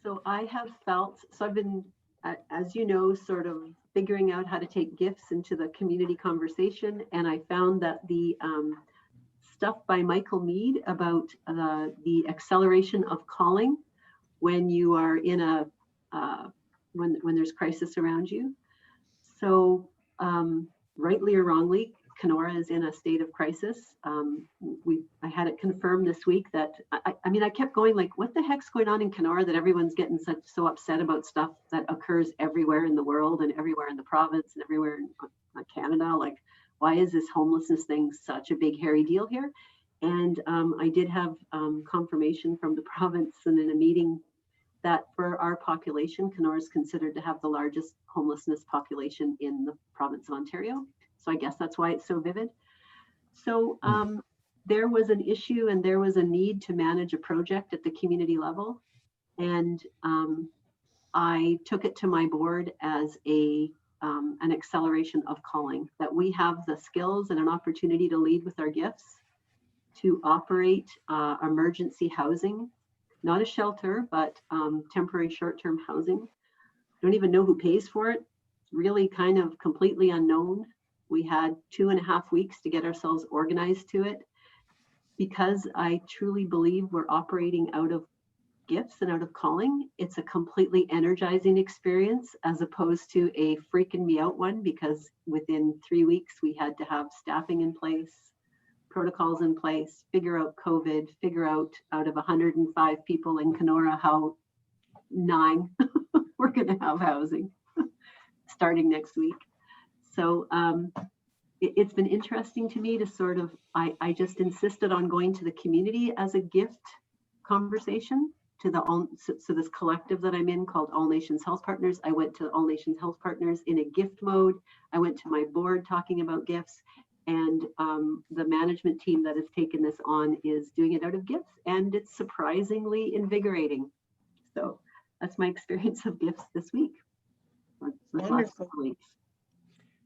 So I have felt, so I've been, as you know, sort of figuring out how to take gifts into the community conversation. And I found that the stuff by Michael Mead about the acceleration of calling when you are in a, when there's crisis around you. So rightly or wrongly, Kenora is in a state of crisis. I had it confirmed this week that I mean, I kept going like, what the heck's going on in Kenora that everyone's getting so upset about stuff that occurs everywhere in the world and everywhere in the province and everywhere in Canada? Like, why is this homelessness thing such a big hairy deal here? And I did have confirmation from the province and in a meeting that for our population, Kenora is considered to have the largest homelessness population in the province of Ontario. So I guess that's why it's so vivid. So there was an issue and there was a need to manage a project at the community level. And I took it to my board as an acceleration of calling, that we have the skills and an opportunity to lead with our gifts, to operate emergency housing, not a shelter, but temporary short-term housing. Don't even know who pays for it. It's really kind of completely unknown. We had 2.5 weeks to get ourselves organized to it, because I truly believe we're operating out of gifts and out of calling. It's a completely energizing experience as opposed to a freaking me out one, because within 3 weeks we had to have staffing in place, protocols in place, figure out COVID, figure out of 105 people in Kenora how 9 we're going to have housing starting next week. So it's been interesting to me to sort of, I just insisted on going to the community as a gift conversation to so this collective that I'm in called All Nations Health Partners. I went to All Nations Health Partners in a gift mode. I went to my board talking about gifts. And the management team that has taken this on is doing it out of gifts, and it's surprisingly invigorating. So that's my experience of gifts this week. Wonderful. Weeks.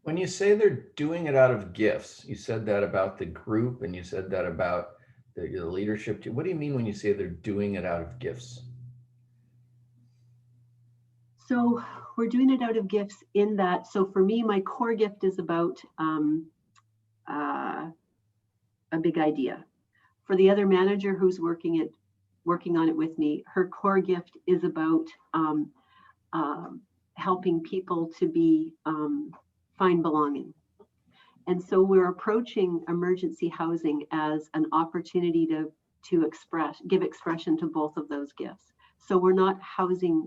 When you say they're doing it out of gifts, you said that about the group and you said that about the leadership team. What do you mean when you say they're doing it out of gifts? So we're doing it out of gifts in that, so for me, my core gift is about a big idea. For the other manager who's working on it with me, her core gift is about helping people to find belonging. And so we're approaching emergency housing as an opportunity to give expression to both of those gifts. So we're not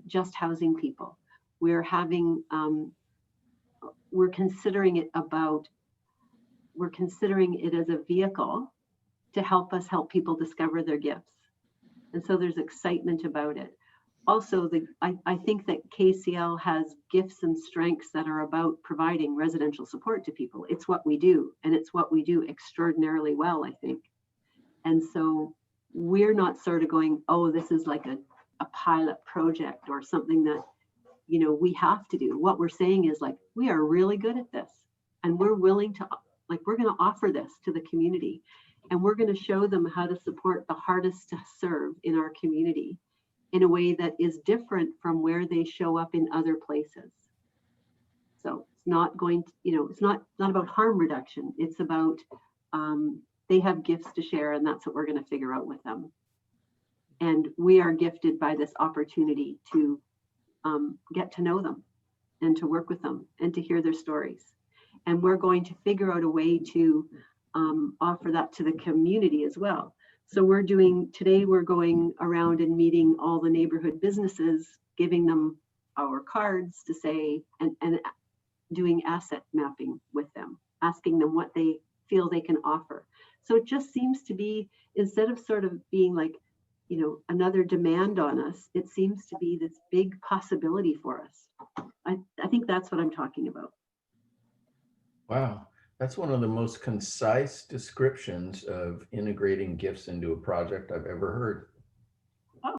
just housing people. We're considering it as a vehicle to help us people discover their gifts. And so there's excitement about it. Also, I think that KCL has gifts and strengths that are about providing residential support to people. It's what we do, and it's what we do extraordinarily well, I think. And so we're not sort of going, oh, this is like a pilot project or something that, we have to do. What we're saying is like, we are really good at this, and we're willing to, we're going to offer this to the community, and we're going to show them how to support the hardest to serve in our community in a way that is different from where they show up in other places. So it's not going to, it's not about harm reduction. It's about they have gifts to share, and that's what we're going to figure out with them. And we are gifted by this opportunity to get to know them and to work with them and to hear their stories. And we're going to figure out a way to offer that to the community as well. So today we're going around and meeting all the neighborhood businesses, giving them our cards to say, and doing asset mapping with them, asking them what they feel they can offer. So it just seems to be, instead of sort of being like, another demand on us, it seems to be this big possibility for us. I think that's what I'm talking about. Wow. That's one of the most concise descriptions of integrating gifts into a project I've ever heard.